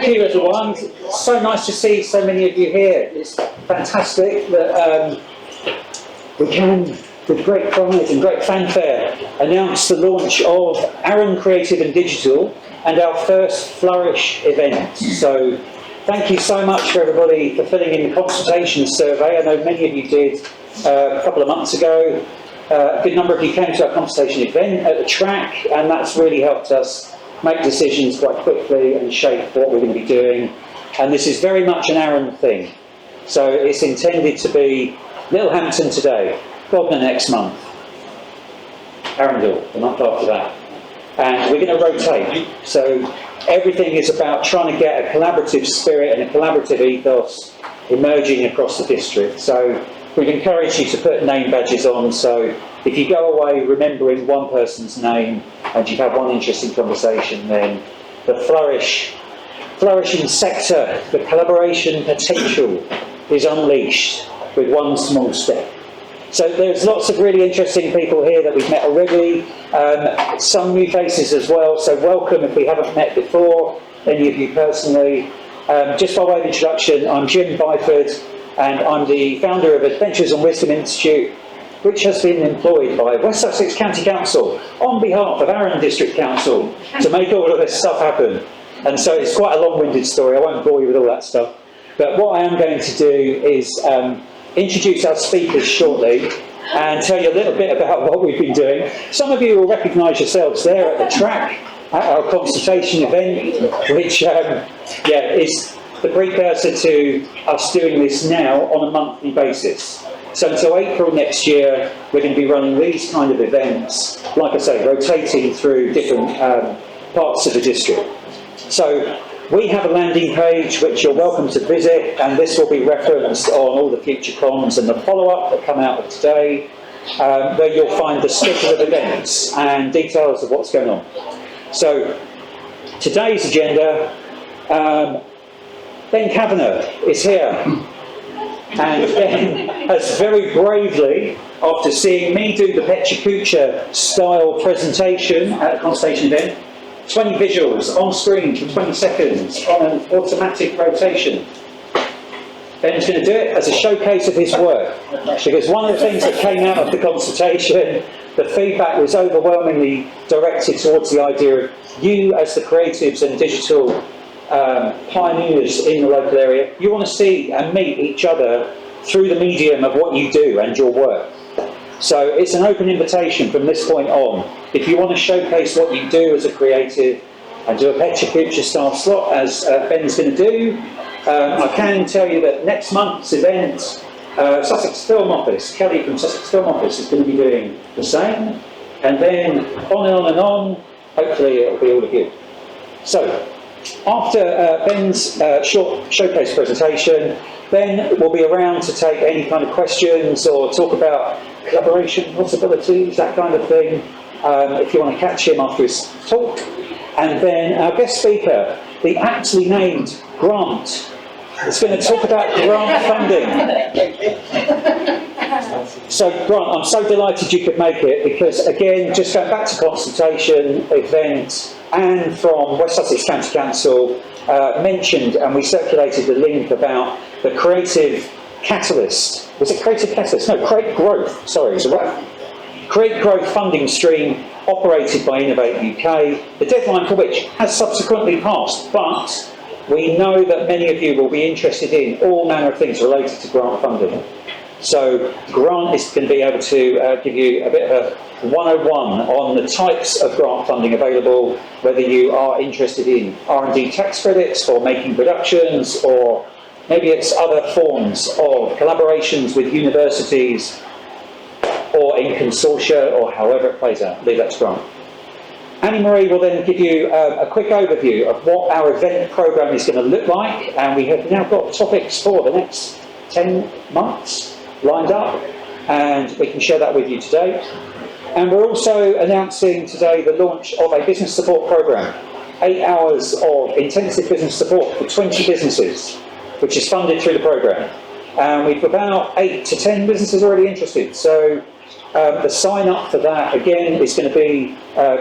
Thank you, everyone. So nice to see so many of you here. It's fantastic that we can, with great pride and great fanfare, announce the launch of Aaron Creative and Digital and our first Flourish event. So thank you so much for everybody for filling in the consultation survey. I know many of you did a couple of months ago. A good number of you came to our consultation event at the track, and that's really helped us make decisions quite quickly and shape what we're going to be doing. And this is very much an Aaron thing. So it's intended to be Littlehampton today, Bodmin next month, Arundel the month after that. And we're going to rotate. So everything is about trying to get a collaborative spirit and a collaborative ethos emerging across the district. So we'd encourage you to put name badges on, so if you go away remembering one person's name and you've had one interesting conversation, then the flourishing sector, the collaboration potential is unleashed with one small step. So there's lots of really interesting people here that we've met already, some new faces as well, so welcome if we haven't met before, any of you personally. Just by way of introduction, I'm Jim Byford, and I'm the founder of Adventures and Wisdom Institute, which has been employed by West Sussex County Council on behalf of Arran District Council to make all of this stuff happen. And so it's quite a long-winded story, I won't bore you with all that stuff. But what I am going to do is introduce our speakers shortly and tell you a little bit about what we've been doing. Some of you will recognise yourselves there at the track at our consultation event, which is the precursor to us doing this now on a monthly basis. So until April next year, we're going to be running these kind of events, like I say, rotating through different parts of the district. So we have a landing page which you're welcome to visit, and this will be referenced on all the future comms and the follow-up that come out of today, where you'll find the schedule of events and details of what's going on. So today's agenda, Ben Kavanagh is here, and Ben has very bravely, after seeing me do the Pecha style presentation at a consultation event, 20 visuals on screen for 20 seconds on an automatic rotation. Ben's going to do it as a showcase of his work, because one of the things that came out of the consultation, the feedback was overwhelmingly directed towards the idea of you as the creatives and digital pioneers in the local area. You want to see and meet each other through the medium of what you do and your work. So it's an open invitation from this point on. If you want to showcase what you do as a creative and do a Pecha style slot, as Ben's going to do, I can tell you that next month's event, Sussex Film Office, Kelly from Sussex Film Office is going to be doing the same, and then on and on and on, hopefully it'll be all of you. So after Ben's short showcase presentation, Ben will be around to take any kind of questions or talk about collaboration possibilities, that kind of thing, if you want to catch him after his talk. And then our guest speaker, the aptly named Grant, is going to talk about grant funding. So Grant, I'm so delighted you could make it, because again, just going back to consultation, event, and from West Sussex County Council, mentioned, and we circulated the link about the Creative Catalyst. Was it Creative Catalyst? No, Create Growth, sorry. So Create Growth funding stream operated by Innovate UK, the deadline for which has subsequently passed, but we know that many of you will be interested in all manner of things related to grant funding. So Grant is going to be able to give you a bit of a 101 on the types of grant funding available, whether you are interested in R&D tax credits for making productions, or maybe it's other forms of collaborations with universities or in consortia, or however it plays out. Leave that to Grant. Annie-Marie will then give you a quick overview of what our event programme is going to look like, and we have now got topics for the next 10 months lined up, and we can share that with you today. And we're also announcing today the launch of a business support programme, 8 hours of intensive business support for 20 businesses, which is funded through the programme. And we've about 8 to 10 businesses already interested. So the sign up for that, again, is going to be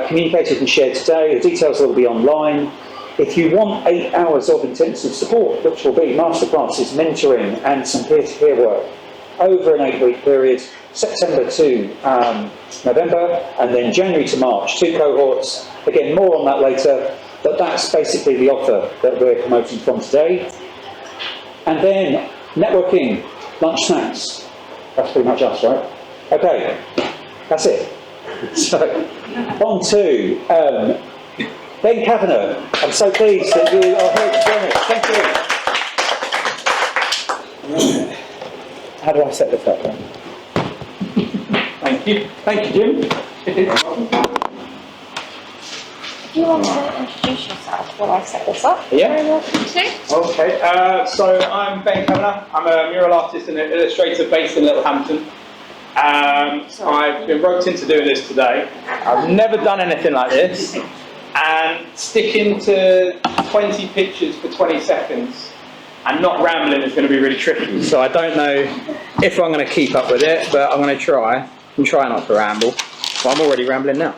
communicated and shared today. The details will be online. If you want 8 hours of intensive support, which will be masterclasses, mentoring, and some peer-to-peer work over an 8-week period, September to November, and then January to March, 2 cohorts. Again, more on that later, but that's basically the offer that we're promoting from today. And then networking, lunch snacks. That's pretty much us, right? Okay, that's it. So, on to Ben Kavanagh. I'm so pleased that you are here to join us. Thank you. How do I set this up then? Thank you. Thank you, Jim. Do you want to introduce yourself while I set this up? Yeah. Very welcome to. Okay, so I'm Ben Kavanagh. I'm a mural artist and an illustrator based in Littlehampton. I've been roped into doing this today. I've never done anything like this, and sticking to 20 pictures for 20 seconds and not rambling is going to be really tricky. So I don't know if I'm going to keep up with it, but I'm going to try. I'm trying not to ramble. Well, I'm already rambling now.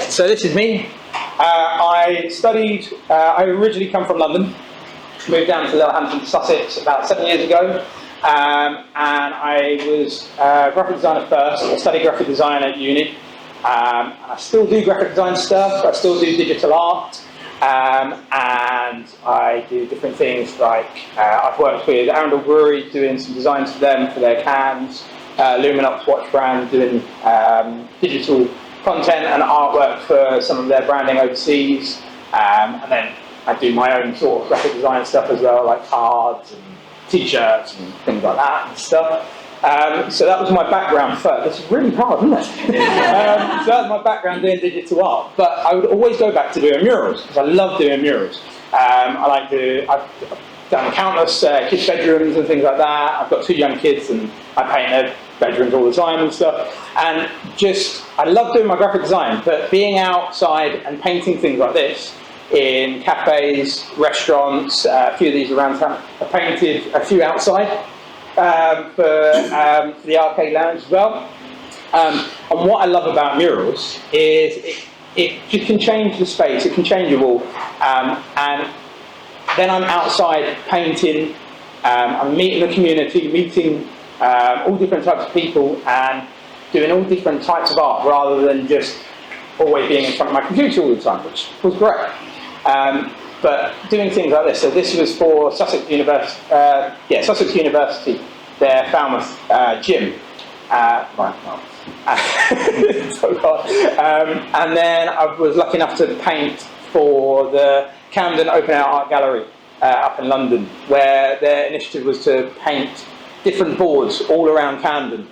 So this is me. I originally come from London, moved down to Littlehampton, Sussex about 7 years ago, and I was a graphic designer first. I studied graphic design at uni, and I still do graphic design stuff. I still do digital art, and I do different things like I've worked with Arundel Brewery doing some designs for them for their cans, Luminox watch brand doing digital content and artwork for some of their branding overseas, and then I do my own sort of graphic design stuff as well, like cards and t-shirts and things like that and stuff. So that was my background first. This is really hard, isn't it? So that was my background doing digital art. But I would always go back to doing murals because I love doing murals. I've done countless kids' bedrooms and things like that. I've got 2 young kids and I paint their bedrooms all the time and stuff. And I love doing my graphic design, but being outside and painting things like this in cafes, restaurants, a few of these around town. I painted a few outside for the arcade lounge as well. And what I love about murals is it just can change the space, it can change your wall, and then I'm outside painting, I'm meeting the community, meeting all different types of people and doing all different types of art rather than just always being in front of my computer all the time, which was great. But doing things like this, so this was for Sussex University, their Falmouth gym. And then I was lucky enough to paint for the Camden Open Air Art Gallery up in London, where their initiative was to paint different boards all around Camden,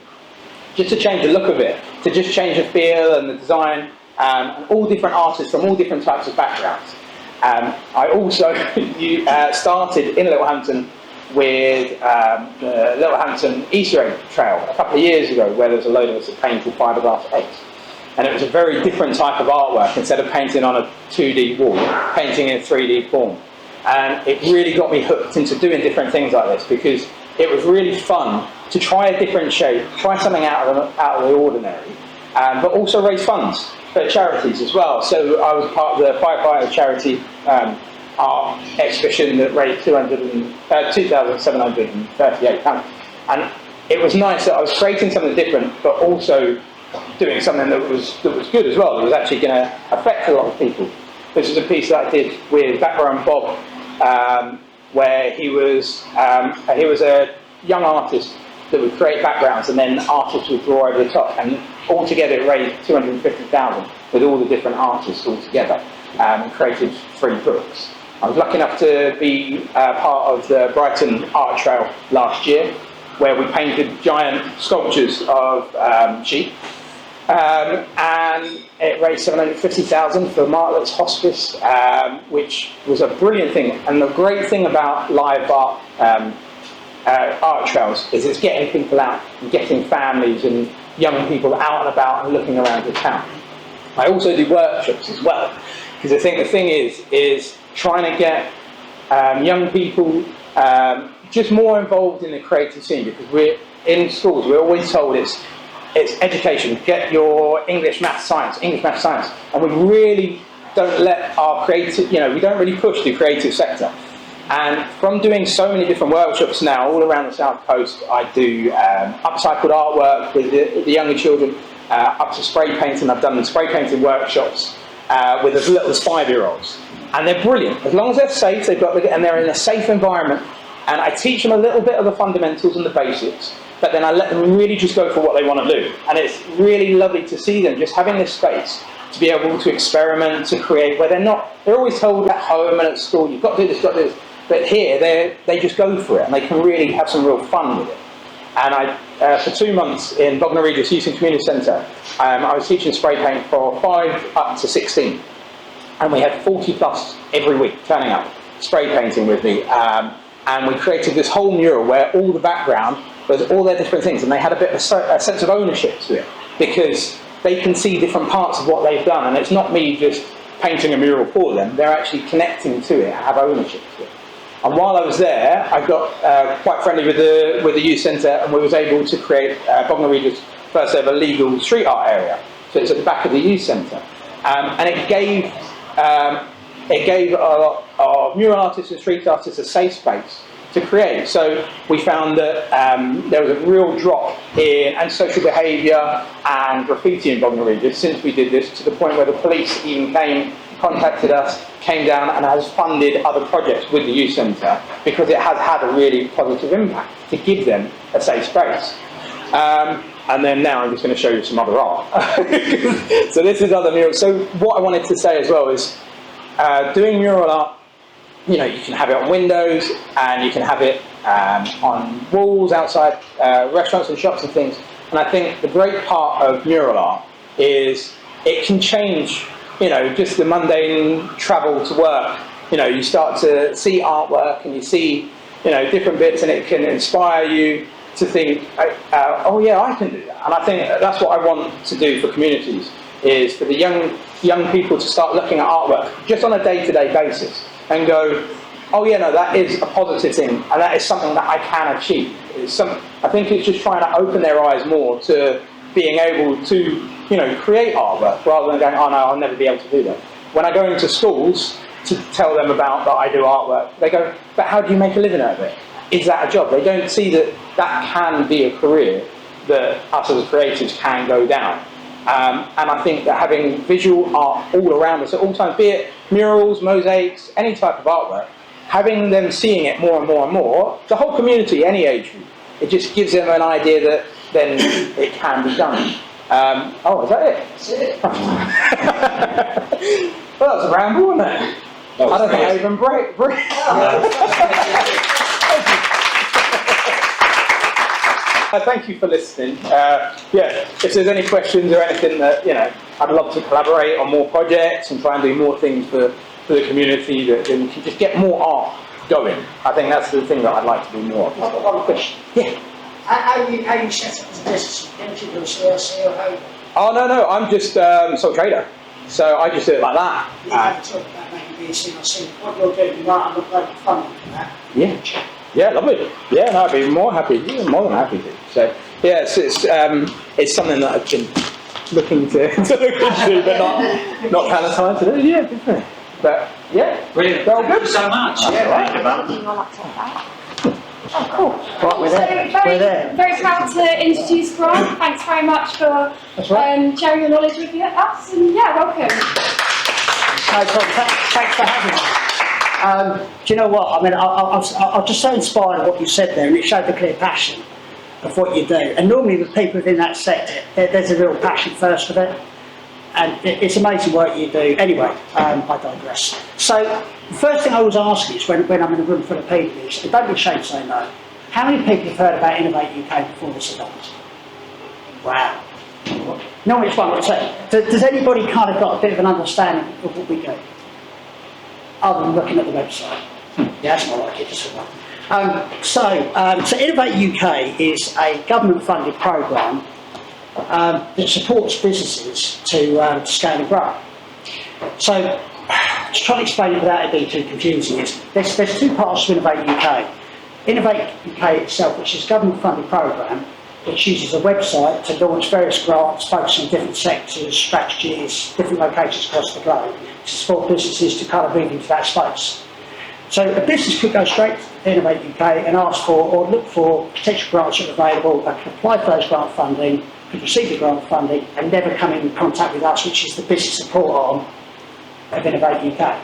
just to change the look of it, to just change the feel and the design, and all different artists from all different types of backgrounds. I also started in Littlehampton with the Littlehampton Easter egg trail a couple of years ago, where there was a load of us that painted fiberglass eggs. And it was a very different type of artwork. Instead of painting on a 2D wall, painting in a 3D form. And it really got me hooked into doing different things like this, because it was really fun to try a different shape, try something out of the ordinary, but also raise funds for charities as well. So I was part of the Firefighter charity art exhibition that raised £2,738. And it was nice that I was creating something different, but also doing something that was good as well, that was actually going to affect a lot of people. This was a piece that I did with Background Bob, where he was a young artist that would create backgrounds and then artists would draw over the top, and altogether it raised £250,000 with all the different artists all together, and created 3 books. I was lucky enough to be part of the Brighton Art Trail last year, where we painted giant sculptures of sheep, and it raised £750,000 for Martlet's Hospice, which was a brilliant thing. And the great thing about live art trails is it's getting people out and getting families and young people out and about and looking around the town. I also do workshops as well, because I think the thing is trying to get young people just more involved in the creative scene, because we're in schools, we're always told it's it's education. Get your English, maths, science, and we really don't let our creative, we don't really push the creative sector. And from doing so many different workshops now all around the South Coast, I do upcycled artwork with the younger children, up to spray painting. I've done spray painting workshops with as little as 5-year-olds. And they're brilliant. As long as they're safe, and they're in a safe environment. And I teach them a little bit of the fundamentals and the basics, but then I let them really just go for what they want to do. And it's really lovely to see them just having this space to be able to experiment, to create, where they're always told at home and at school, you've got to do this, you've got to do this. But here, they just go for it, and they can really have some real fun with it. And for 2 months in Bognor Regis Youth and Community Centre, I was teaching spray paint for 5 up to 16. And we had 40 plus every week turning up, spray painting with me. And we created this whole mural where all the background was all their different things, and they had a bit of a sense of ownership to it, because they can see different parts of what they've done, and it's not me just painting a mural for them, they're actually connecting to it and have ownership to it. And while I was there, I got quite friendly with the youth centre, and we was able to create Bognor Regis' first ever legal street art area. So it's at the back of the youth centre, and it gave our mural artists and street artists a safe space to create. So we found that there was a real drop in antisocial behaviour and graffiti in Bognor Regis since we did this, to the point where the police even contacted us, came down and has funded other projects with the youth centre, because it has had a really positive impact to give them a safe space. And then now I'm just going to show you some other art. So this is other murals. So what I wanted to say as well is, doing mural art, you can have it on windows, and you can have it on walls outside restaurants and shops and things. And I think the great part of mural art is it can change, just the mundane travel to work. You start to see artwork, and you see, different bits, and it can inspire you to think, oh yeah, I can do that. And I think that's what I want to do for communities, is for the young people to start looking at artwork just on a day-to-day basis and go, oh yeah, no, that is a positive thing, and that is something that I can achieve. I think it's just trying to open their eyes more to being able to, create artwork, rather than going, oh no, I'll never be able to do that. When I go into schools to tell them about that I do artwork, they go, but how do you make a living out of it? Is that a job? They don't see that that can be a career that us as creatives can go down. And I think that having visual art all around us at all times, be it murals, mosaics, any type of artwork, having them seeing it more and more and more, the whole community, any age group, it just gives them an idea that then it can be done. Oh, is that it? That's it. Well, that was a ramble, wasn't it? I don't think I even break. Thank you for listening. If there's any questions or anything that, I'd love to collaborate on more projects and try and do more things for the community, that then we can just get more art going. I think that's the thing that I'd like to do more of. I've got one question. Yeah. How you set up as a business? Don't you do a CLC or how? Oh, no, I'm just sole trader. So I just do it like that. You have to talk about making be a CLC. What you're doing, you might have a load of funding for that. Yeah, lovely. Yeah, no, I'd be more than happy to. So, yeah, it's something that I've been looking to look into, but not kind of time to do. Yeah, definitely. But yeah, Brilliant. Well, Thank you so much. Oh, cool. Right, we're there. So We're there. very proud to introduce Grant. Thanks very much for That's right. sharing your knowledge with us, and yeah, welcome. No problem. Thanks for having us. Do you know what? I mean, I was just so inspired by what you said there, and it showed the clear passion of what you do. And normally with people within that sector, there's a real passion first for it. And it's amazing work you do. Anyway, I digress. So, the first thing I always ask is, when I'm in a room full of people, is, and don't be ashamed to say no, how many people have heard about Innovate UK before this event? Wow. Normally it's one or two. Does anybody kind of got a bit of an understanding of what we do? Other than looking at the website. Yeah, that's more like it, just for one. So Innovate UK is a government-funded programme that supports businesses to scale and grow. So, to try to explain it without it being too confusing, is there's two parts to Innovate UK. Innovate UK itself, which is a government-funded programme, which uses a website to launch various grants focusing on different sectors, strategies, different locations across the globe to support businesses to kind of move into that space. So a business could go straight to Innovate UK and ask for or look for potential grants that are available, they could apply for those grant funding, could receive the grant funding and never come in contact with us, which is the business support arm of Innovate UK.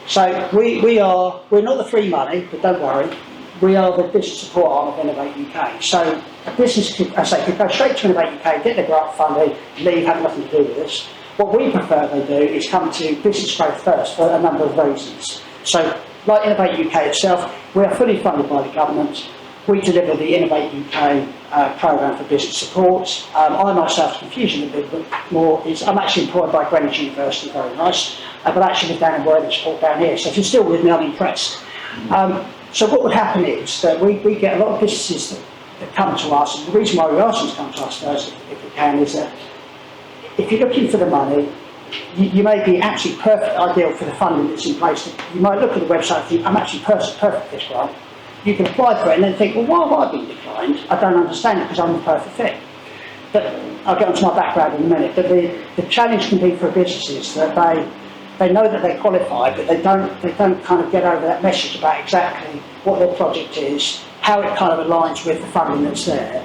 So we're not the free money, but don't worry, we are the business support arm of Innovate UK. So a business could, as I say, could go straight to Innovate UK, get the grant funding, leave, have nothing to do with this. What we prefer they do is come to business growth first for a number of reasons. So like Innovate UK itself, we are fully funded by the government. We deliver the Innovate UK programme for business support. I myself, to confuse you a bit more, is I'm actually employed by Greenwich University, very nice, but I actually live down in Worthing Support down here, so if you're still with me, I'm impressed. So what would happen is that we get a lot of businesses that come to us, and the reason why we ask them to come to us first, if we can, is that if you're looking for the money, you may be absolutely perfect ideal for the funding that's in place. You might look at the website and think, I'm actually perfect for this grant. You can apply for it and then think, well, why have I been declined? I don't understand it because I'm the perfect fit. But I'll get onto my background in a minute. But the challenge can be for businesses that they know that they qualify, but they don't kind of get over that message about exactly what their project is, how it kind of aligns with the funding that's there,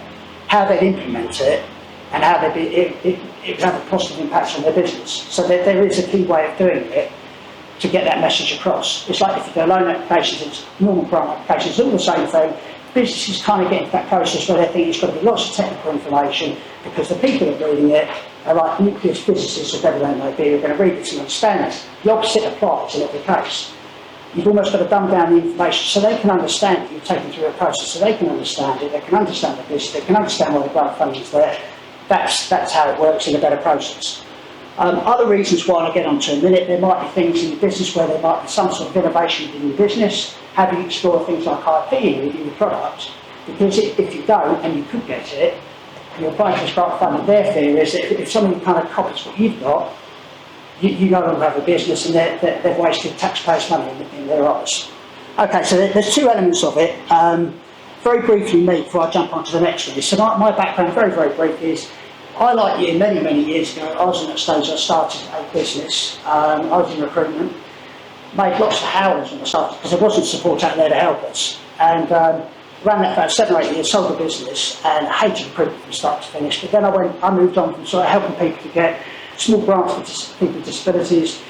how they'd implement it, and how it would have a positive impact on their business. So there is a key way of doing it to get that message across. It's like if you do loan applications, it's normal grant applications, it's all the same thing. Businesses kind of get into that process where they think it's got to be lots of technical information because the people that are reading it are like nucleus physicists or whatever they may be, who are going to read it and understand it. The opposite applies in every case. You've almost got to dumb down the information so they can understand it. You've taken through a process so they can understand it, they can understand the business, they can understand why the grant funding is there. That's how it works in a better process. Other reasons why I'll get onto in a minute, there might be things in your business where there might be some sort of innovation within your business. Have you explore things like IP within your product? Because if you don't, and you could get it, and you're applying for this grant funding, their fear is that if somebody kind of copies what you've got, you no longer have a business and they've wasted taxpayers' money in their eyes. Okay, so there's two elements of it. Very briefly, me, before I jump on to the next one. So my background, very, very brief, is I, like you, many, many years ago, I was in that stage I started a business. I was in recruitment, made lots of howls when I started because there wasn't support out there to help us. And ran that for about 7 or 8 years, sold the business, and hated recruitment from start to finish. But then I moved on from sort of helping people to get small grants for people with disabilities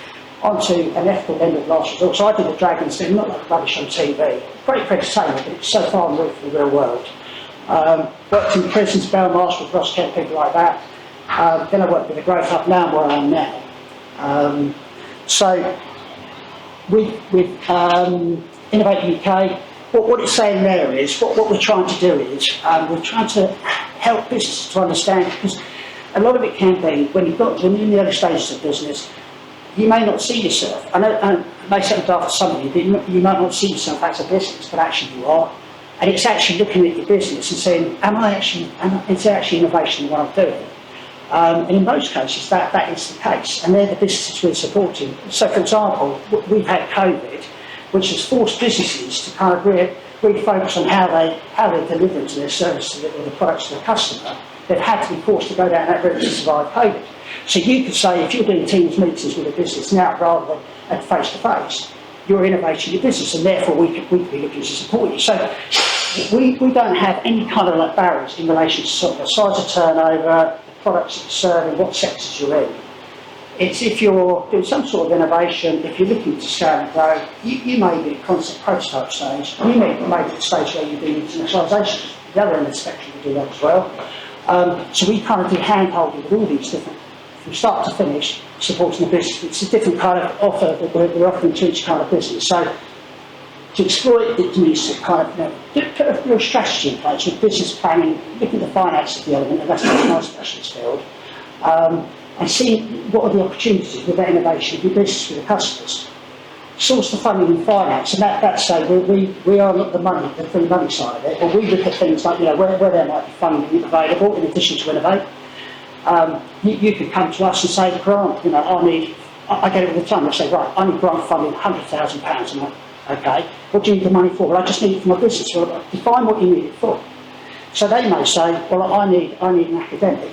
onto an ethical end of last resort. So I did the Dragon's thing, not like rubbish on TV. Great for entertainment, but it's so far removed from the real world. Worked in prisons, bail marshals, Ross Kent, people like that. Then I worked with the Growth Hub, now I'm where I am now. So with Innovate UK, what it's saying there is, what we're trying to do is, we're trying to help businesses to understand, because a lot of it can be, when you're in the early stages of business, you may not see yourself, I know it may sound daft to some of you, but you might not see yourself as a business, but actually you are. And it's actually looking at your business and saying, is there actually innovation in what I'm doing? And in most cases, that is the case, and they're the businesses we're supporting. So, for example, we've had COVID, which has forced businesses to kind of really focus on how they deliver to their service or the products to the customer. They've had to be forced to go down that route to survive COVID. So you could say, if you're doing Teams meetings with a business now rather than at face-to-face, you're innovating your business, and therefore we could be looking to support you. So we don't have any kind of like barriers in relation to sort of the size of turnover, the products that you're serving, what sectors you're in. It's if you're doing some sort of innovation, if you're looking to scale and grow, you may be at concept prototype stage, you may be at the stage where you're doing internationalisation, the other end of the spectrum we do that as well. So we kind of do hand-holding with all these different, from start to finish, supporting the business. It's a different kind of offer that we're offering to each kind of business. So to exploit it means to kind of put a real strategy in place with business planning, looking at the finance of the element, and that's my specialist field, and see what are the opportunities with that innovation of your business with the customers. Source the funding and finance, and that's so we are not the free money side of it, but we look at things like where there might be funding available in addition to innovate. You could come to us and say, Grant, I get it all the time. I say, right, I need grant funding, £100,000. I'm like, okay, what do you need the money for? Well, I just need it for my business. Well, define what you need it for. So they may say, well, I need an academic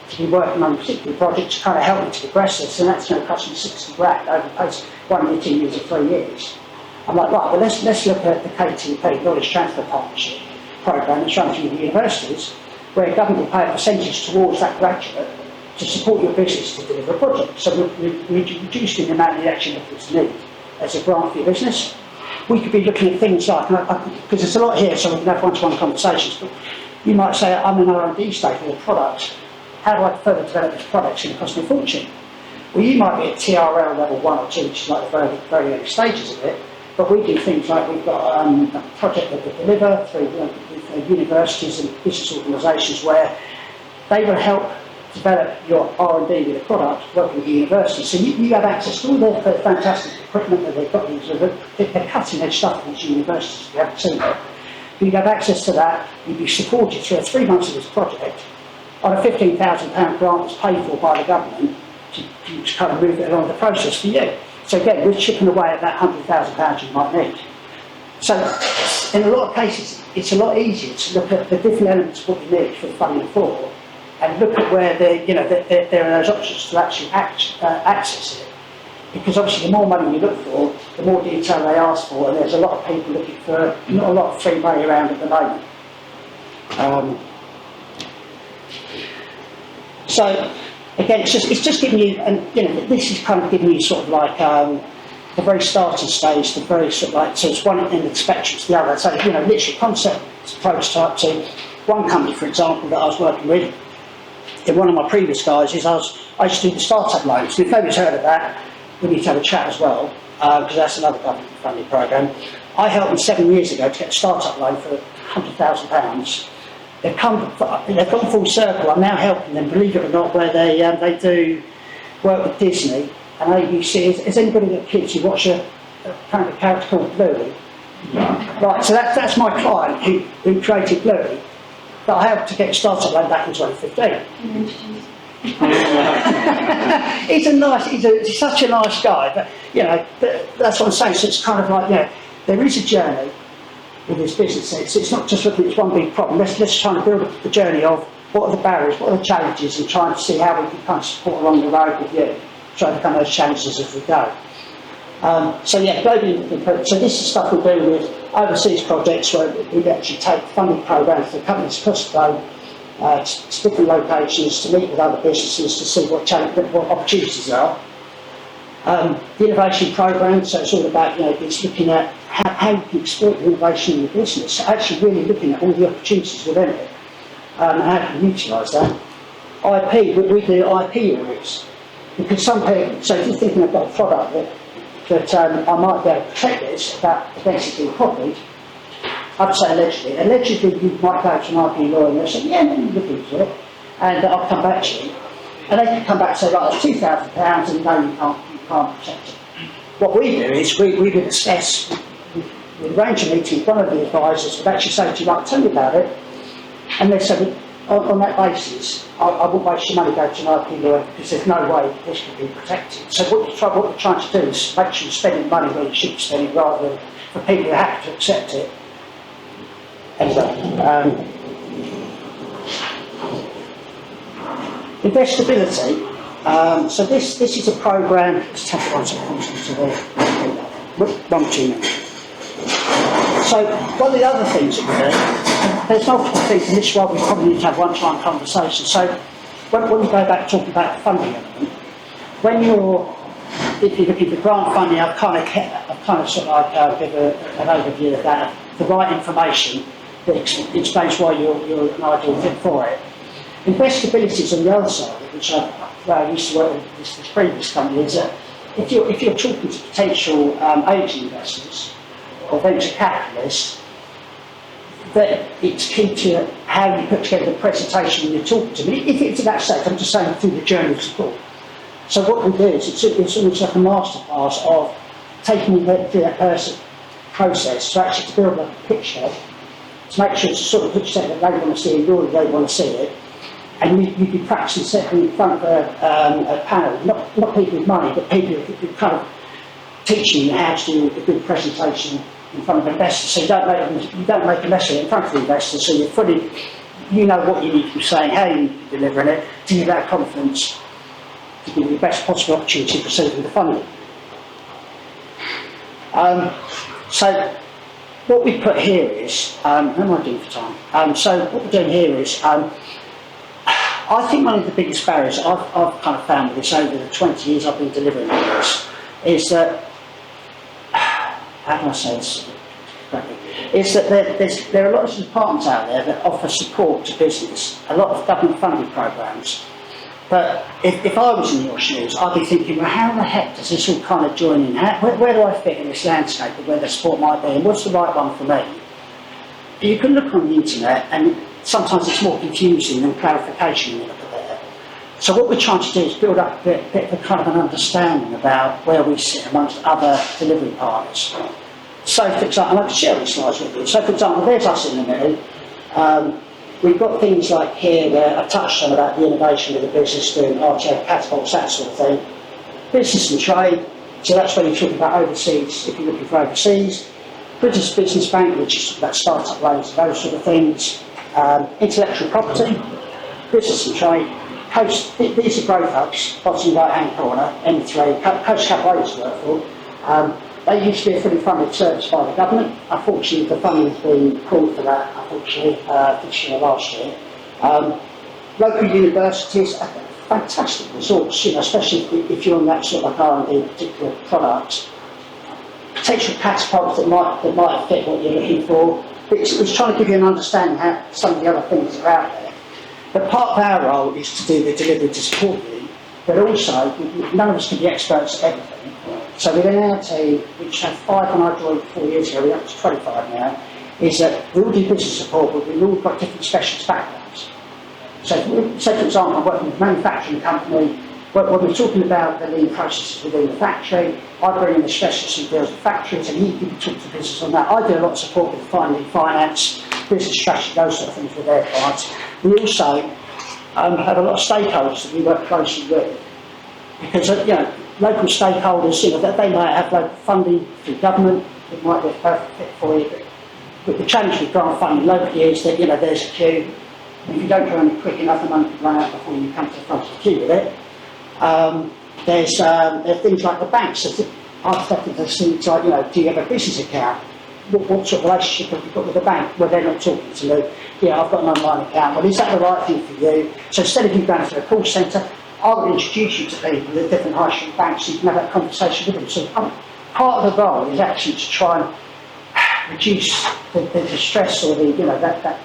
to be working on a particular project to kind of help me to progress this, and that's going to cost me 60 grand over the course of 1 year, 2 years, or 3 years. I'm like, right, well, let's look at the KTP, Knowledge Transfer Partnership programme that's run through the universities, where government will pay a percentage towards that graduate to support your business to deliver a project. So we're reducing the amount you actually look to need as a grant for your business. We could be looking at things like, because there's a lot here, so we can have one-to-one conversations, but you might say, I'm an R&D stage for a product. How do I further develop this product? It's going to cost me a fortune. Well, you might be at TRL level 1 or 2, which is like the very, very early stages of it, but we do things like we've got a project that we deliver through universities and business organisations where they will help develop your R&D with a product working with the university. So you have access to all the fantastic equipment that they've got. They're cutting edge stuff in these universities, if you haven't seen it. You'd have access to that, you'd be supported through 3 months of this project on a £15,000 grant that's paid for by the government to kind of move it along the process for you. So again, we're chipping away at that £100,000 you might need. So in a lot of cases, it's a lot easier to look at the different elements of what you need for funding for, and look at where there are those options to actually access it. Because obviously the more money you look for, the more detail they ask for, and there's a lot of people looking for not a lot of free money around at the moment. So again, it's just giving you, and this is kind of giving you sort of like the very starting stage, the very sort of like, so it's one end of the spectrum to the other. So literally concept prototype to one company, for example, that I was working with. In one of my previous guys is I used to do the startup loans. If nobody's heard of that, we need to have a chat as well, because that's another government funding programme. I helped them 7 years ago to get a startup loan for £100,000. They've gone full circle. I'm now helping them, believe it or not, where they do work with Disney and ABC. Is anybody got kids who watch a kind of character called Bluey? Yeah. Right, so that's my client who created Bluey, that I helped to get a startup loan back in 2015. He's such a nice guy, but that's what I'm saying. So it's kind of like, there is a journey with this business. It's not just looking at this one big problem. Let's try and build up the journey of what are the barriers, what are the challenges, and try and see how we can kind of support along the road with you, try to overcome those challenges as we go. Globally, so this is stuff we do with overseas projects where we actually take funding programs for companies across the globe to different locations to meet with other businesses to see what opportunities are. The innovation program, so it's all about, it's looking at how you can exploit the innovation in your business, so actually really looking at all the opportunities within it and how you can utilise that. IP, we do IP audits, because some people, so if you're thinking about a product that I might be able to protect this against it being copied, I'd say allegedly. Allegedly, you might go to an IP lawyer and they'll say, yeah, let me look into it, and I'll come back to you. And they can come back and say, right, it's £2,000 and no, you can't protect it. What we do is we would assess, we arrange a meeting with one of the advisors, would actually say to you, right, tell me about it, and they say, on that basis, I won't waste your money going to an IP lawyer because there's no way this can be protected. So what you're trying to do is make sure you're spending money where you should be spending rather than for people who have to accept it. Anyway, investability. So this is a programme. Let's take it on to the 1 2 minutes. So one of the other things that we do, there's multiple things, and this is why we probably need to have one-to-one conversation. So when we go back talking about the funding element, if you're looking for grant funding, I've kind of sort of like give an overview of that, the right information that explains why you're an ideal fit for it. Investability is on the other side, which I used to work with this previous company, is that if you're talking to potential angel investors or venture capitalists, that it's key to how you put together the presentation when you're talking to them. If it's at that stage, I'm just saying through the journey of support. So what we do is it's almost like a masterclass of taking them through that process to actually build a picture, to make sure it's a sort of picture that they want to see and they want to see it. And you'd be practicing setting in front of a panel, not people with money, but people who kind of teaching you how to do a good presentation in front of investors. So you don't make a mess of it in front of the investors, so you're fully you know what you need to be saying, how you need to be delivering it, to give that confidence to give you the best possible opportunity of receiving the funding. So what we put here is, how am I doing for time? So what we're doing here is, I think one of the biggest barriers I've kind of found with this over the 20 years I've been delivering this is that, how can I say this correctly? Is that there are a lot of departments out there that offer support to business, a lot of government funded programs. But if I was in your shoes, I'd be thinking, well, how the heck does this all kind of join in? Where do I fit in this landscape of where the support might be, and what's the right one for me? You can look on the internet, and sometimes it's more confusing than clarification when you look at there. So what we're trying to do is build up a bit of a kind of an understanding about where we sit amongst other delivery partners. So, for example, and I can share these slides with you. So, for example, there's us in the middle. We've got things like here where I touched on about the innovation of the business doing RTO catapults, that sort of thing. Business and trade, so that's when you're talking about overseas, if you're looking for overseas. Business bank, which is about start-up loans, those sort of things. Intellectual property, business and trade. These are growth hubs, bottom right-hand corner, M3, Coast Cap I used to work for. They used to be a fully funded service by the government. Unfortunately, the funding's been pulled for that, unfortunately, this year or last year. Local universities are a fantastic resource, especially if you're on that sort of R&D particular product. Potential catapults that might fit what you're looking for. It's trying to give you an understanding how some of the other things are out there. But part of our role is to do the delivery to support you, but also, none of us can be experts at everything. So within our team, which had 5 when I joined 4 years ago, we're up to 25 now, is that we all do business support, but we've all got different specialist backgrounds. So, say for example, I'm working with a manufacturing company, when we're talking about the lean processes within the factory, I bring in the specialist who deals with factories, and he can talk to business on that. I do a lot of support with finance, business strategy, those sort of things with their clients. We also have a lot of stakeholders that we work closely with, because local stakeholders, they might have local funding through government, it might be a perfect fit for you. But the challenge with grant funding locally is that there's a queue. If you don't run it quick enough, the money can run out before you come to the front of the queue with it. There's things like the banks. I've thought of things like, do you have a business account? What sort of relationship have you got with the bank? Well, they're not talking to me. Yeah, I've got an online account. Well, is that the right thing for you? So instead of you going to a call centre, I would introduce you to people at different high street banks so you can have that conversation with them. So part of the role is actually to try and reduce the stress or that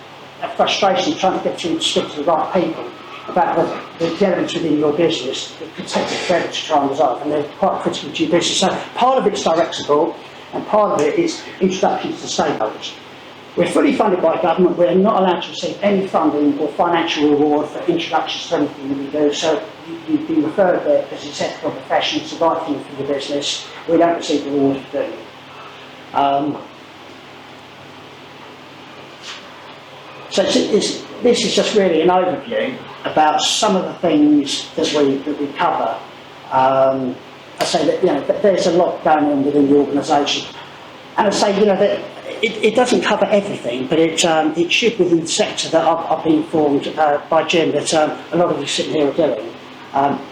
frustration of trying to get through and speak to the right people about the elements within your business that could take a forever to try and resolve, and they're quite critical to your business. So part of it's direct support, and part of it is introductions to stakeholders. We're fully funded by government. We're not allowed to receive any funding or financial reward for introductions to anything that we do. So you'd be referred there as a technical profession. It's the right thing for your business. We don't receive reward for doing it. So this is just really an overview about some of the things that we cover. I say that there's a lot going on within the organisation, and I say that it doesn't cover everything, but it should within the sector that I've been informed by Jim that a lot of you sitting here are doing.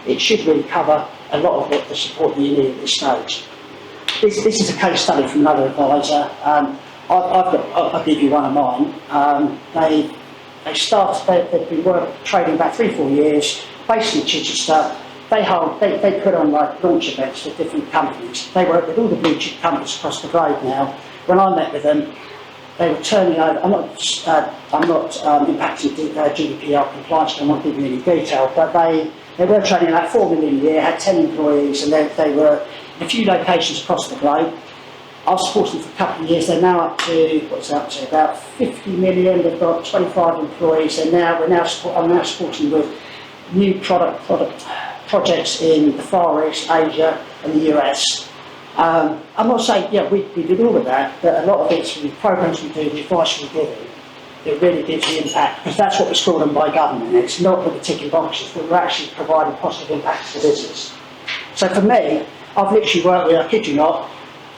It should really cover a lot of what the support that you need at this stage. This is a case study from another advisor. I'll give you one of mine. They've been trading about 3-4 years, based in Chichester. They put on like launch events for different companies. They work with all the blue chip companies across the globe now. When I met with them, they were turning over. I'm not impacting GDPR compliance. I won't give you any detail, but they were trading about 4 million a year, had 10 employees, and they were in a few locations across the globe. I've supported them for a couple of years. They're now up to about 50 million. They've got 25 employees. I'm now supporting with new projects in the Far East, Asia, and the US. I'm not saying we did all of that, but a lot of it's the programs we do, the advice we give, it really gives the impact, because that's what was called on by government. It's not that we're ticking boxes, but we're actually providing positive impacts to the business. So for me, I've literally worked with, I kid you not,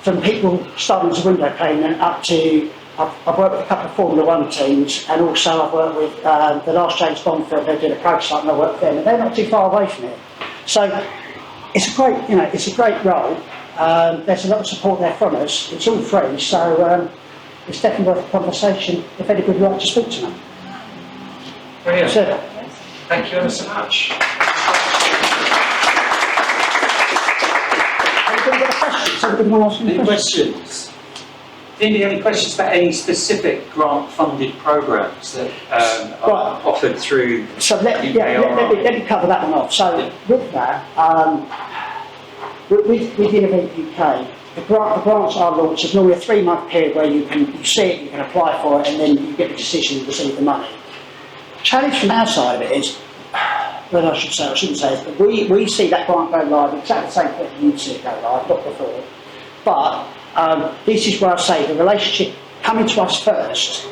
from people starting as a window cleaner up to I've worked with a couple of Formula One teams, and also I've worked with the last James Bond film. They did a prototype, and I worked with them, and they're not too far away from it. So it's a great, it's a great role. There's a lot of support there from us. It's all free, so it's definitely worth a conversation if anybody would like to speak to me. Brilliant. So, Thank you ever so much. anybody got a question? Somebody want to ask Any me a question? questions? Any questions about any specific grant-funded programs that are Right. offered through So let me cover that one off. So with that, with Innovate UK, the grants are launched. There's normally a 3-month period where you see it, you can apply for it, and then you get the decision to receive the money. The challenge from our side of it is, well, I shouldn't say this, but we see that grant go live exactly the same point you see it go live, not before. But this is where I say the relationship coming to us first.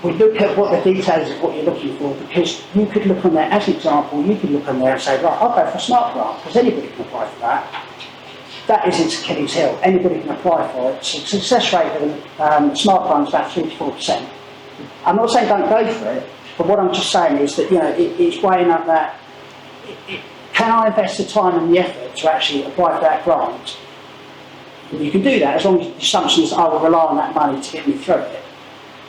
We look at what the details of what you're looking for, because you could look on there, as an example, you could look on there and say, right, I'll go for a smart grant, because anybody can apply for that. That isn't Achilles' heel, anybody can apply for it. So success rate of smart grant is about 3 to 4%. I'm not saying don't go for it, but what I'm just saying is that, it's weighing up that, can I invest the time and the effort to actually apply for that grant? You can do that as long as the assumption is I will rely on that money to get me through it.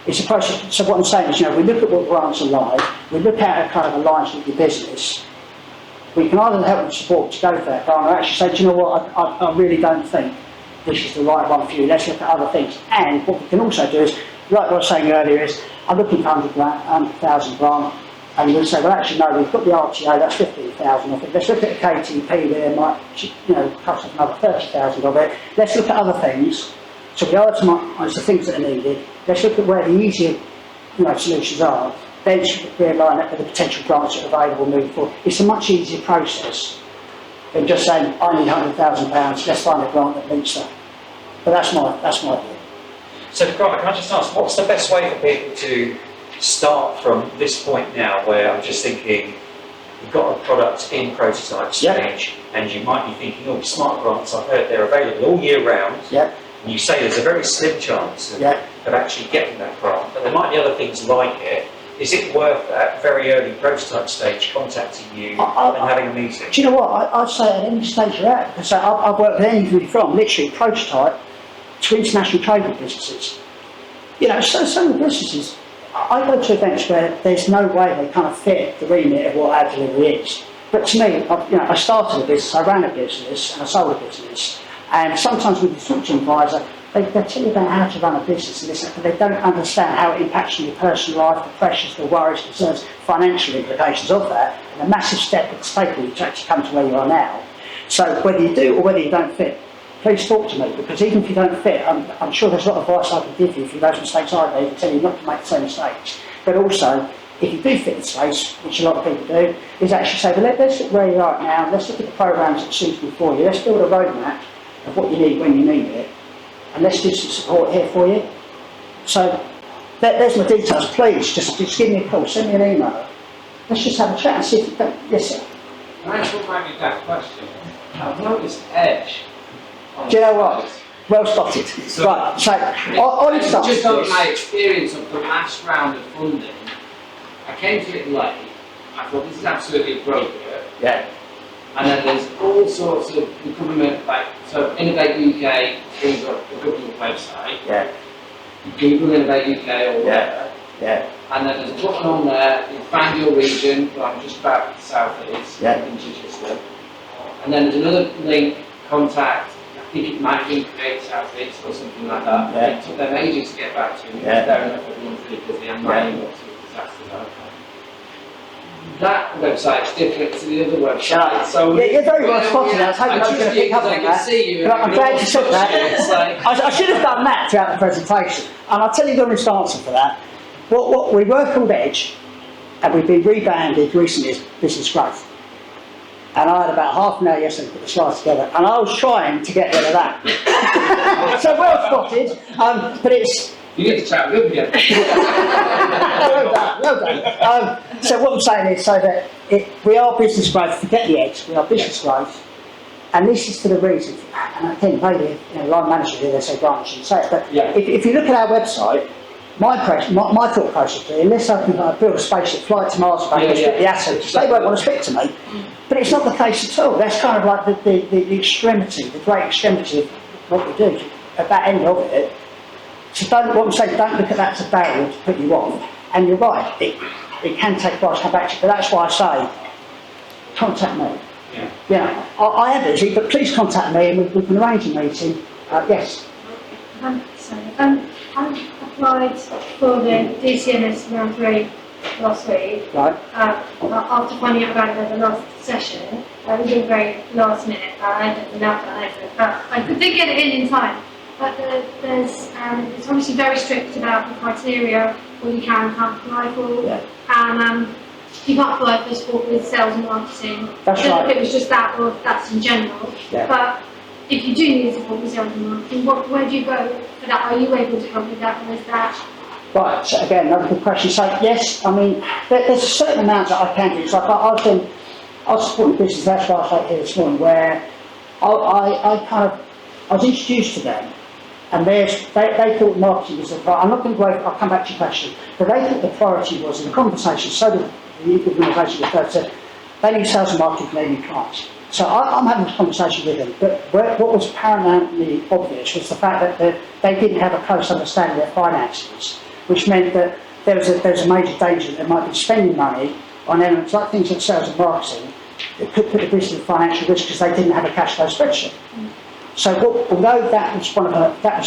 It's a process. So what I'm saying is, we look at what grants are live, we look at a kind of alliance with your business. We can either help and support to go for that grant, or actually say, do you know what, I really don't think this is the right one for you. Let's look at other things. And what we can also do is, like I was saying earlier, is I'm looking for 100,000 grant, and we'll say, well, actually, no, we've got the RTO, that's 15,000 of it. Let's look at a KTP there, might, cost us another 30,000 of it. Let's look at other things. So we itemise the things that are needed. Let's look at where the easier, solutions are. Then we align up with the potential grants that are available moving forward. It's a much easier process than just saying, I need £100,000, let's find a grant that meets that. But that's my view. So, Grant, can I just ask, what's the best way for people to start from this point now, where I'm just thinking, you've got a product in prototype stage, and you might be thinking, oh, smart grants, I've heard they're available all year round. Yeah. And you say there's a very slim chance of actually getting that grant, but there might be other things like it. Is it worth at very early prototype stage contacting you and having a meeting? Do you know what? I'd say at any stage you're at, because I've worked with anybody from literally prototype to international trading businesses. So some of the businesses, I go to events where there's no way they kind of fit the remit of what our delivery is. But to me, I started a business, I ran a business, and I sold a business. And sometimes with the instruction advisor, they tell you about how to run a business and this, but they don't understand how it impacts on your personal life, the pressures, the worries, concerns, financial implications of that, and the massive step it's taken you to actually come to where you are now. So whether you do or whether you don't fit, please talk to me, because even if you don't fit, I'm sure there's a lot of advice I can give you from those mistakes I've made to tell you not to make the same mistakes. But also, if you do fit the space, which a lot of people do, is actually say, well, let's look where you are now, let's look at the programs that are suitable for you, let's build a roadmap of what you need when you need it, and let's do some support here for you. So there's my details. Please just give me a call, send me an email. Let's just have a chat and see if you can. Yes, sir. Can I ask one maybe that question? I've noticed Edge. Do you know what? Well spotted. Right, so on just on my experience of the last round of funding, I came to it late. I thought this is absolutely appropriate. Yeah. And then there's all sorts of the government, so Innovate UK brings up the government website. Yeah. Google Innovate UK or whatever. Yeah. And then there's a button on there, you find your region, well, I'm just about south east, in Chichester. And then there's another link, contact, I think it might be Create South East or something like that. Yeah. It took them ages to get back to me, Yeah. fair enough, everyone's really busy, and my inbox was disaster. That website's different to the other website. So you're very well spotted. I was hoping I was going to pick up on that. You but I'm glad you said that. I should have done that throughout the presentation. And I'll tell you the honest answer for that. What we were called Edge, and we've been rebranded recently as Business Growth. And I had about half an hour yesterday to put the slides together, and I was trying to get rid of that. So well spotted, but it's... You need to chat with him again. well done. So what I'm saying is, so that we are Business Growth, forget the Edge, we are Business Growth, And this is for the reason, and again, maybe line manager here, they say branch shouldn't say it, but Yeah. if you look at our website, my thought process is, unless I can build a spaceship, fly to Mars, back, and split the atoms, they won't want to speak to me. But it's not the case at all. That's kind of like the extremity, the great extremity of what we do at that end of it. So what I'm saying, don't look at that as a barrier to put you off. And you're right, it can take a while to come back to you, but that's why I say, contact me. Yeah. I am busy, but please contact me and we can arrange a meeting. Yes. I applied for the DCNS round 3 last week. Right. After finding out about it at the last session, it was a very last minute. I ended up but I did get it in time. But it's obviously very strict about the criteria what you can and can't apply for. Yeah. And you can't apply for sport with sales and marketing. That's I don't know right. if it was just that or if that's in general. Yeah. But if you do need support with sales and marketing, where do you go for that? Are you able to help with that, or is that? Right, so again, another good question. So yes, I mean, there's a certain amount that I can do. It's like I was supporting business, that's why I was like here this morning, where I was introduced to them, and they thought marketing was the priority. I'm not going to go, I'll come back to your question, but they thought the priority was in the conversation, so did the organisation referred to, they need sales and marketing for their new clients. So I'm having a conversation with them, but what was paramountly obvious was the fact that they didn't have a close understanding of their finances, which meant that there was a major danger that they might be spending money on elements like things like sales and marketing that could put the business in financial risk because they didn't have a cash flow spreadsheet. So although that was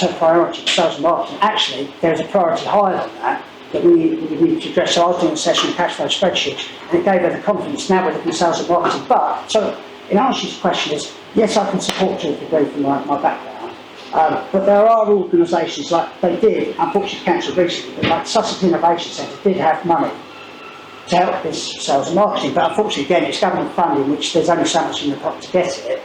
her priority, sales and marketing, actually there's a priority higher than that we need to address. So I was doing a session on cash flow spreadsheets, and it gave her the confidence. Now we're looking at sales and marketing. But so in answer to your question is, yes, I can support to a degree from my background. But there are organisations like they did, unfortunately cancelled recently, but like Sussex Innovation Centre did have money to help this sales and marketing. But unfortunately, again, it's government funding, which there's only so much in the pot to get it.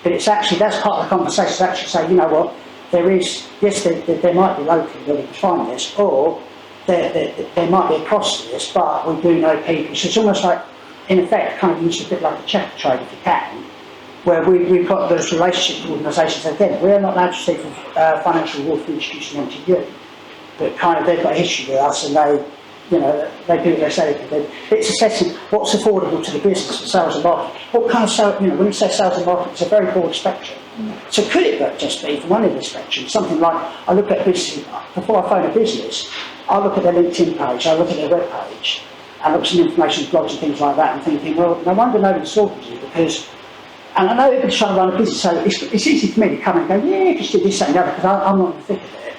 But it's actually, that's part of the conversation, to actually say, you know what, there is, yes, there might be locally where we can find this, or there might be a cost to this, but we do know people. So it's almost like, in effect, kind of used a bit like a checker trade, if you can, where we've got those relationship organisations. Again, we're not allowed to seek financial reward for introducing them to you, but kind of they've got a history with us, and they do what they say they can do. It's assessing what's affordable to the business for sales and marketing. What kind of sales, when you say sales and marketing, it's a very broad spectrum. So could it just be from one end of the spectrum, something like, I look at business, before I phone a business, I look at their LinkedIn page, I look at their web page, and look at some information blogs and things like that, and thinking, well, no wonder nobody's talking to you, because, and I know everybody's trying to run a business, so it's easy for me to come and go, yeah, just do this, that and the other, because I'm not in the thick of it.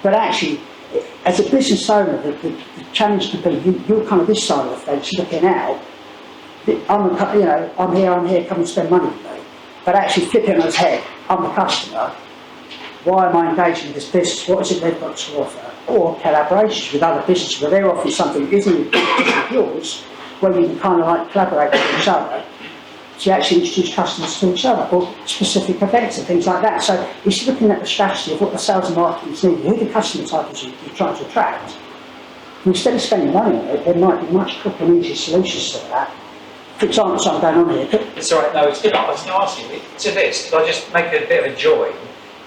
But actually, as a business owner, the challenge could be, you're kind of this side of the fence looking out, I'm here, come and spend money with me. But actually flipping on its head, I'm the customer, why am I engaging with this business, what is it they've got to offer? Or collaborations with other businesses where they're offering something that isn't yours, where you can kind of like collaborate with each other to actually introduce customers to each other, or specific events and things like that. So it's looking at the strategy of what the sales and marketing is needed, who the customer type is you're trying to attract. And instead of spending money on it, there might be much quicker and easier solutions to that. For example, something going on here. It's all right, no, it's good. I was going to ask you, to this, could I just make a bit of a join?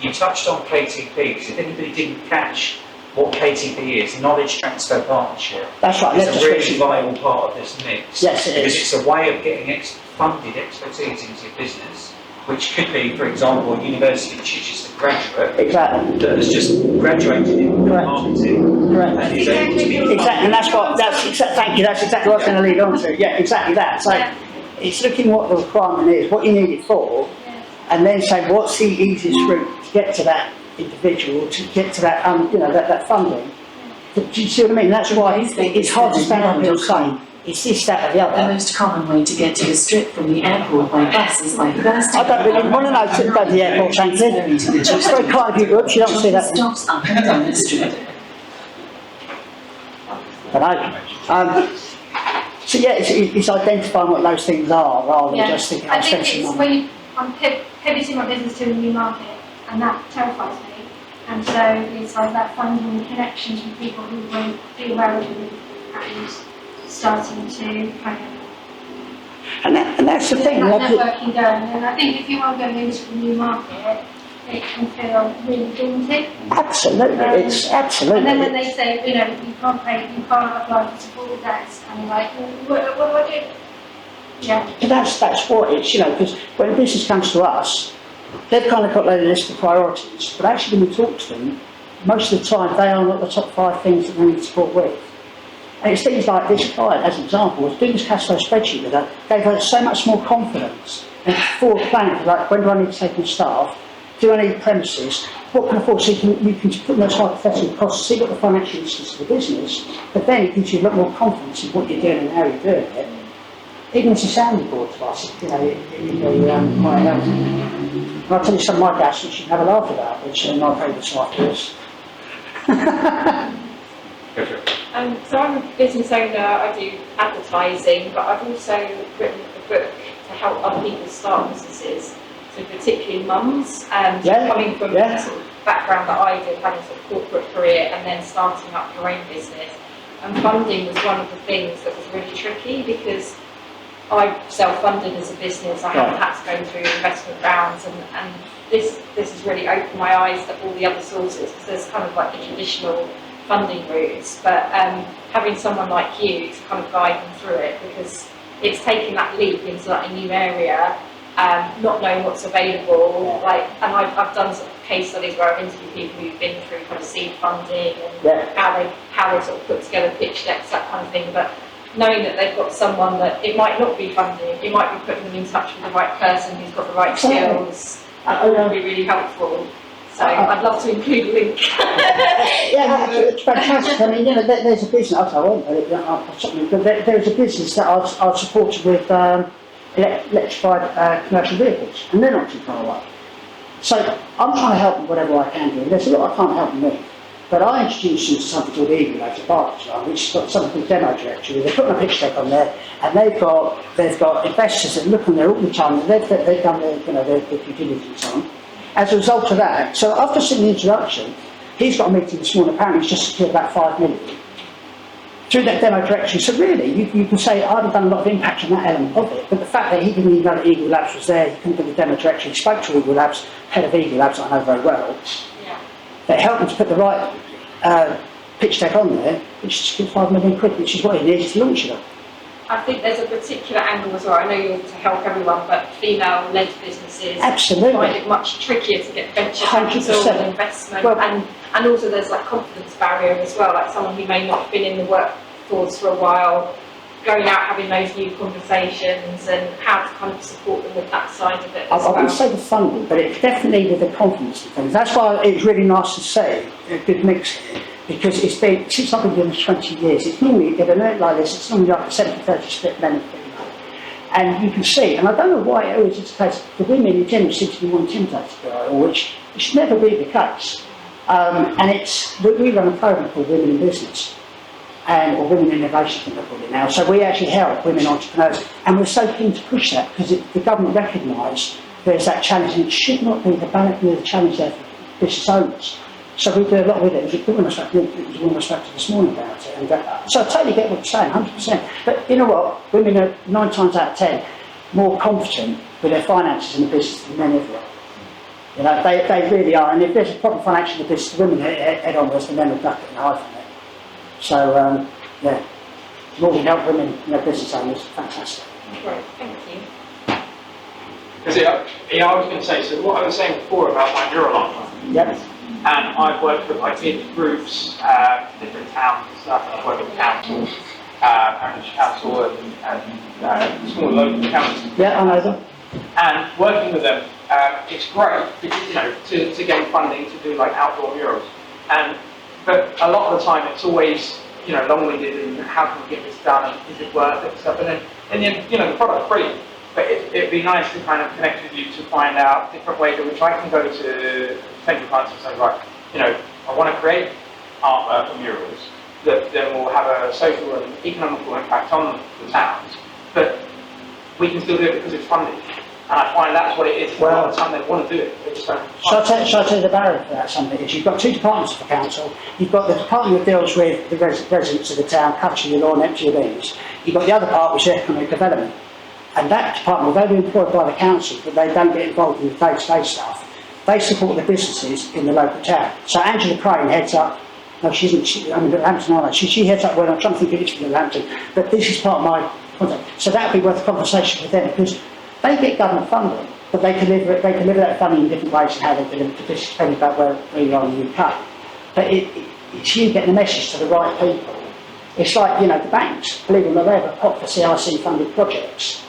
You touched on KTPs. If anybody didn't catch what KTP is, Knowledge Transfer Partnership. That's right. It's a really vital part of this mix. Yes, it is. Because it's a way of getting funded expertise into your business, which could be, for example, a University of Chichester graduate Exactly. that has just graduated in Correct. marketing Correct. and is able to be Exactly, and thank you, that's exactly what I was going to lead on to. Yeah, exactly that. So it's looking what the requirement is, what you need it for, and then say what's the easiest route to get to that individual, to get to that, that funding. Do you see what I mean? That's why it's hard to stand up here and say, it's this, that, or the The other. most common way to get to the strip from the airport by bus is by first. I don't really want to know to go to the airport, thank you. It's very kind of you, Brooks, you don't see that. Stops up and down the strip. So yeah, it's identifying what those things are, rather than just thinking, I I'll think spend some it's money. when I'm pivoting my business to a new market, and that terrifies me. And so it's like that finding connections with people who won't do well with me and starting to kind of And that's the thing. That like, networking going, and I think if you are going into a new market, it can feel really daunting. absolutely, it's absolutely. And then when they say, you know, you can't apply for support debts, and you're like, what do I do? Yeah. But that's what it's, you know, because when a business comes to us, they've kind of got a list of priorities, but actually when we talk to them, most of the time they are not the top 5 things that they need support with. And it's things like this client, as an example, was doing this cash flow spreadsheet with her, gave her so much more confidence and forward planning, like when do I need to take in staff, do I need premises, what can I afford, so you can put those hypothetical costs, see what the financial issues of the business, but then it gives you a lot more confidence in what you're doing and how you're doing it. Even as a sounding board to us, you know, it quite helps. And I'll tell you some of my gas which you can have a laugh about, which are my favourite afterwards. So I'm a business owner, I do advertising, but I've also written a book to help other people start businesses, so particularly mums, coming from the sort of background that I did, having a sort of corporate career and then starting up your own business. And funding was one of the things that was really tricky because I self-funded as a business, I haven't had to go through investment rounds, and this has really opened my eyes to all the other sources, because there's kind of like the traditional funding routes, but having someone like you to kind of guide them through it, because it's taking that leap into like a new area, not knowing what's available, like, and I've done sort of case studies where I've interviewed people who've been through kind of seed funding and how they sort of put together pitch decks, that kind of thing, but knowing that they've got someone that it might not be funding, it might be putting them in touch with the right person who's got the right skills, that would be really helpful. So I'd love to include a link. Yeah, it's fantastic. I mean, you know, there's a business, I won't put it, but there's a business that I've supported with electrified commercial vehicles, and they're not too far away. So I'm trying to help them whatever I can do, and there's a lot I can't help them with. But I introduced them to something called Eagle Labs at Barclays, which has got something called Demo Directory. They're putting a pitch deck on there, and they've got investors that look on there all the time, and they've done their due diligence on. As a result of that, so after seeing the introduction, he's got a meeting this morning, apparently he's just secured about 5 million through that Demo Directory. So really, you can say I'd have done a lot of impact on that element of it, but the fact that he didn't even know that Eagle Labs was there, he couldn't do the Demo Directory, he spoke to Eagle Labs, head of Eagle Labs, I know very well, that helped him to put the right pitch deck on there, which is secured 5 million quid, which is what he needs to launch it on. I think there's a particular angle as well. I know you're to help everyone, but female-led businesses find it much trickier to get venture capital and investment, and also there's like confidence barrier as well. Like someone who may not have been in the workforce for a while, going out having those new conversations, and how to kind of support them with that side of it as well. I wouldn't say the funding, but it's definitely with the confidence and things. That's why it's really nice to see a good mix here. Because it's been, since I've been doing this 20 years, it's normally, in an event like this, it's normally like a 70-30 split men and female. And you can see, and I don't know why it always is the case, the women in general seem to be more intimidated by it, which should never be the case. And we run a program called Women in Business, or Women in Innovation, I think they call it now. So we actually help women entrepreneurs, and we're so keen to push that, because the government recognise there's that challenge, and it should not be the challenge there for business owners. So we do a lot with it. It was one I spoke to this morning about it. And, so I totally get what you're saying, 100%. But you know what? Women are 9 times out of 10 more confident with their finances in the business than men everywhere. You know, they really are. And if there's a problem financially in the business, the women head on this, the men will duck it and hide from it. So, yeah, the more we help women, business owners, fantastic. Great, thank you. Because I was going to say, so what I was saying before about my Neuralink. Yep. And I've worked with groups, different towns and stuff. I've worked with council, parish council, and small local councils. Yeah, I know them. And working with them, it's great because, to gain funding to do like outdoor murals. But a lot of the time, it's always long-winded and how can we get this done? And is it worth it and stuff? And then in the end, the product's free. But it'd be nice to kind of connect with you to find out different ways in which I can go to potential clients and say, right, I want to create artwork or murals that then will have a social and economical impact on the towns, but we can still do it because it's funded. And I find that's what it is. A lot of the time they want to do it, they just don't. Shall I tell you the barrier for that? Something is you've got 2 departments for council. You've got the department that deals with the residents of the town, cutting your lawn, empty your bins. You've got the other part, which is economic development. And that department, although they're employed by the council, but they don't get involved in the day-to-day stuff, they support the businesses in the local town. So Angela Crane heads up, no, she isn't, I mean, Hampton, aren't they? She heads up, well, I'm trying to think of it from Hampton, but this is part of my contact. So that would be worth a conversation with them, because they get government funding, but they can deliver that funding in different ways and how they deliver it, depending about where you are in the UK. But it's you getting the message to the right people. It's like, you know, the banks, believe it or not, they have a pot for CRC funded projects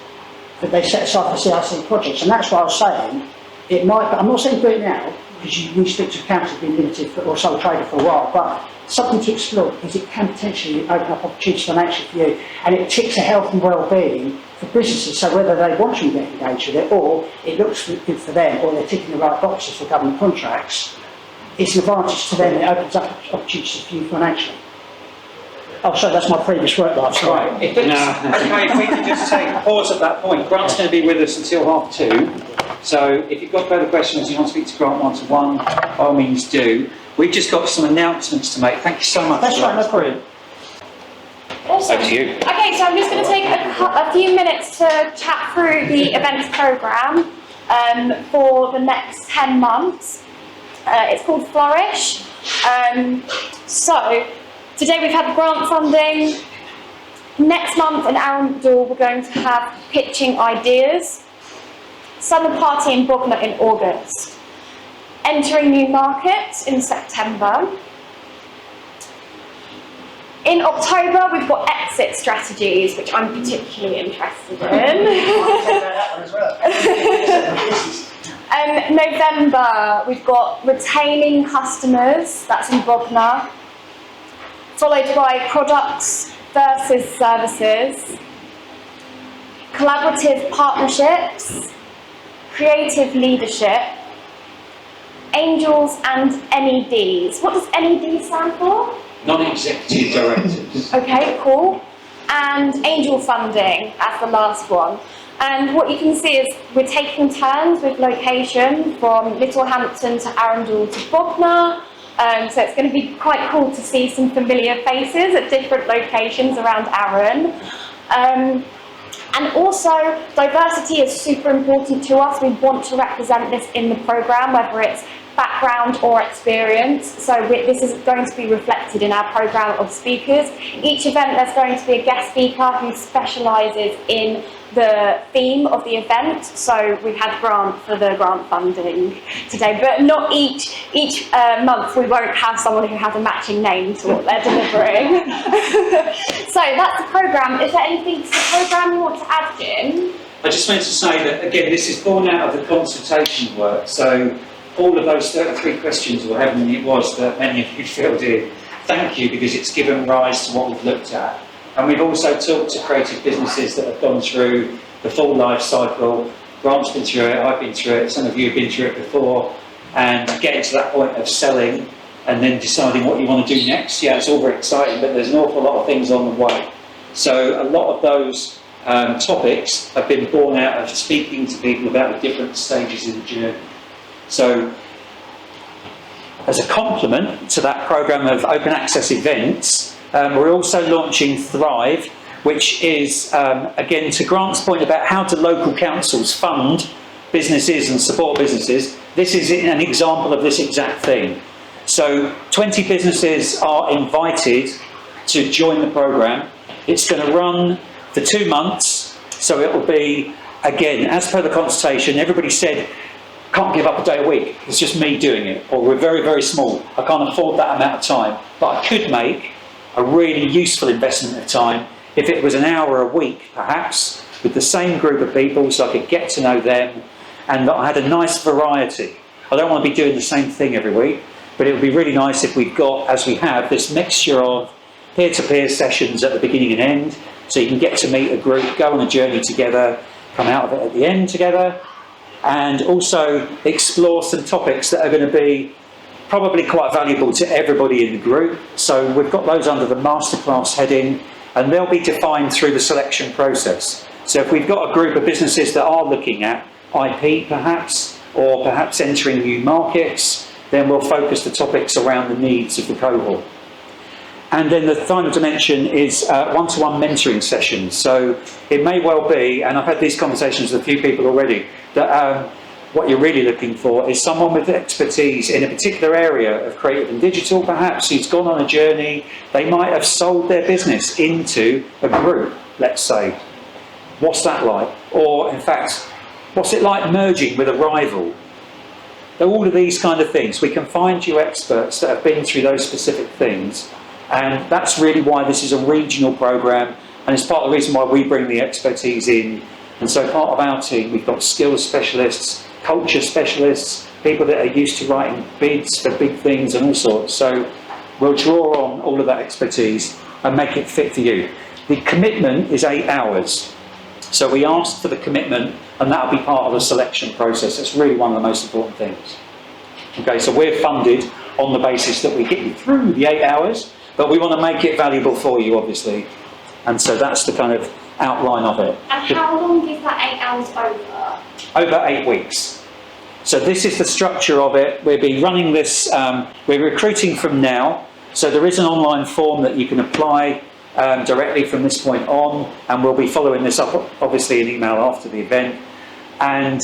that they set aside for CRC projects, and that's what I was saying. It might, I'm not saying do it now, because you stick to council being limited or sole trader for a while, but something to explore, because it can potentially open up opportunities financially for you, and it ticks a health and well-being for businesses, so whether they want to get engaged with it, or it looks good for them, or they're ticking the right boxes for government contracts, it's an advantage to them, it opens up opportunities for you financially. Oh, sorry, that's my previous work last night. Right, if we can just take a pause at that point. Grant's going to be with us until 2:30. So if you've got further questions, you want to speak to Grant one-to-one, by all means do. We've just got some announcements to make. Thank you so much. That's right, that's brilliant. Awesome. Over to you. Okay, so I'm just going to take a few minutes to chat through the events programme for the next 10 months. It's called Flourish. So today we've had grant funding. Next month in Arundel we're going to have pitching ideas. Summer party in Bognor in August. Entering new markets in September. In October, we've got exit strategies, which I'm particularly interested in. November, we've got retaining customers, that's in Bognor, followed by products versus services, collaborative partnerships, creative leadership, angels and NEDs. What does NED stand for? Non-executive directors. Okay, cool. And angel funding as the last one. And what you can see is we're taking turns with location from Littlehampton to Arundel to Bognor. So it's going to be quite cool to see some familiar faces at different locations around Arran. And also, diversity is super important to us. We want to represent this in the programme, whether it's background or experience. So this is going to be reflected in our programme of speakers. Each event there's going to be a guest speaker who specialises in the theme of the event. So we've had Grant for the grant funding today, but not each month we won't have someone who has a matching name to what they're delivering. So that's the programme. Is there anything to the programme you want to add, Jim? I just wanted to say that, again, this is born out of the consultation work. So all of those 33 questions, or however many it was, that many of you filled in, thank you, because it's given rise to what we've looked at. And we've also talked to creative businesses that have gone through the full life cycle. Grant's been through it, I've been through it, some of you have been through it before, and getting to that point of selling and then deciding what you want to do next. Yeah, it's all very exciting, but there's an awful lot of things on the way. So a lot of those topics have been born out of speaking to people about the different stages of the journey. So, as a complement to that programme of open access events, we're also launching Thrive, which is, again, to Grant's point about how do local councils fund businesses and support businesses, this is an example of this exact thing. So 20 businesses are invited to join the programme. It's going to run for 2 months, so it will be, again, as per the consultation, everybody said, can't give up a day a week, it's just me doing it, or we're very, very small, I can't afford that amount of time, but I could make a really useful investment of time if it was an hour a week, perhaps, with the same group of people, so I could get to know them, and that I had a nice variety. I don't want to be doing the same thing every week, but it would be really nice if we've got, as we have, this mixture of peer-to-peer sessions at the beginning and end, so you can get to meet a group, go on a journey together, come out of it at the end together, and also explore some topics that are going to be probably quite valuable to everybody in the group. So we've got those under the masterclass heading, and they'll be defined through the selection process. So if we've got a group of businesses that are looking at IP perhaps, or perhaps entering new markets, then we'll focus the topics around the needs of the cohort. And then the final dimension is one-to-one mentoring sessions. So it may well be, and I've had these conversations with a few people already, that what you're really looking for is someone with expertise in a particular area of creative and digital, perhaps, who's gone on a journey. They might have sold their business into a group, let's say. What's that like? Or, in fact, what's it like merging with a rival? All of these kind of things. We can find you experts that have been through those specific things. And that's really why this is a regional programme, and it's part of the reason why we bring the expertise in. And so part of our team, we've got skills specialists, culture specialists, people that are used to writing bids for big things and all sorts. So we'll draw on all of that expertise and make it fit for you. The commitment is 8 hours. So we ask for the commitment, and that'll be part of the selection process. That's really one of the most important things. Okay, so we're funded on the basis that we get you through the 8 hours, but we want to make it valuable for you, obviously. And so that's the kind of outline of it. And how long is that 8 hours over? Over 8 weeks. So this is the structure of it. We'll be running this, we're recruiting from now. So there is an online form that you can apply directly from this point on, and we'll be following this up, obviously, in email after the event. And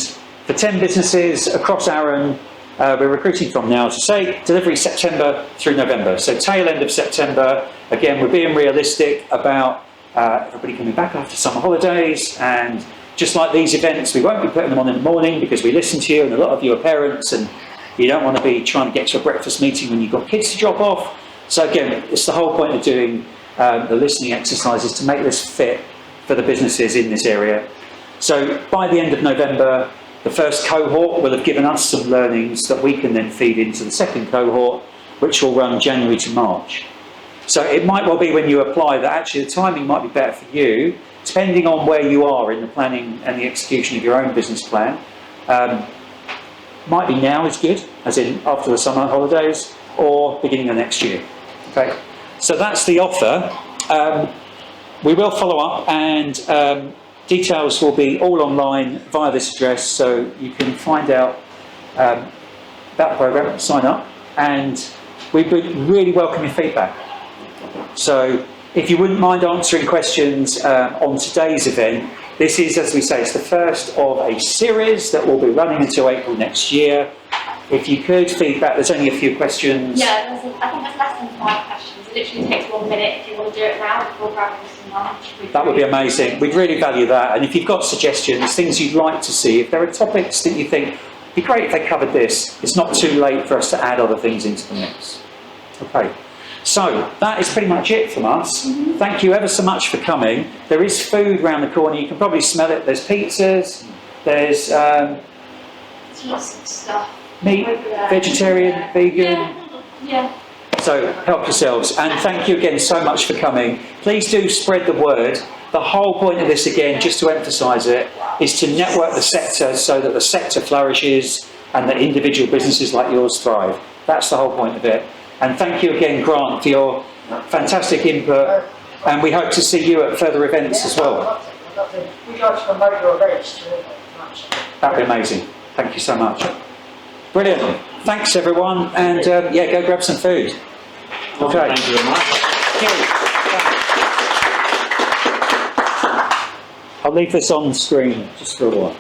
for 10 businesses across Arran, we're recruiting from now, to say delivery September through November. So tail end of September. Again, we're being realistic about everybody coming back after summer holidays, and just like these events, we won't be putting them on in the morning because we listen to you, and a lot of you are parents and you don't want to be trying to get to a breakfast meeting when you've got kids to drop off. So again, it's the whole point of doing the listening exercises to make this fit for the businesses in this area. So by the end of November, the first cohort will have given us some learnings that we can then feed into the second cohort, which will run January to March. So it might well be when you apply that actually the timing might be better for you, depending on where you are in the planning and the execution of your own business plan. Might be now is good, as in after the summer holidays, or beginning of next year. Okay, so that's the offer. We will follow up, and details will be all online via this address, so you can find out about the programme, sign up, and we would really welcome your feedback. So if you wouldn't mind answering questions on today's event, this is, as we say, it's the first of a series that will be running until April next year. If you could feedback, there's only a few questions. Yeah, I think there's less than 5 questions. It literally takes 1 minute if you want to do it now before grabbing some lunch. That would be amazing. We'd really value that. And if you've got suggestions, things you'd like to see, if there are topics that you think it'd be great if they covered this, it's not too late for us to add other things into the mix. Okay. So that is pretty much it from us. Thank you ever so much for coming. There is food around the corner. You can probably smell it. There's pizzas. There's stuff. meat, vegetarian, vegan. Yeah. So help yourselves. And thank you again so much for coming. Please do spread the word. The whole point of this, again, just to emphasise it, is to network the sector so that the sector flourishes and that individual businesses like yours thrive. That's the whole point of it. And thank you again, Grant, for your fantastic input. And we hope to see you at further events as well. We'd like to promote your events. That'd be amazing. Thank you so much. Brilliant. Thanks, everyone. And yeah, go grab some food. Okay. Thank you very much. I'll leave this on screen just for a while.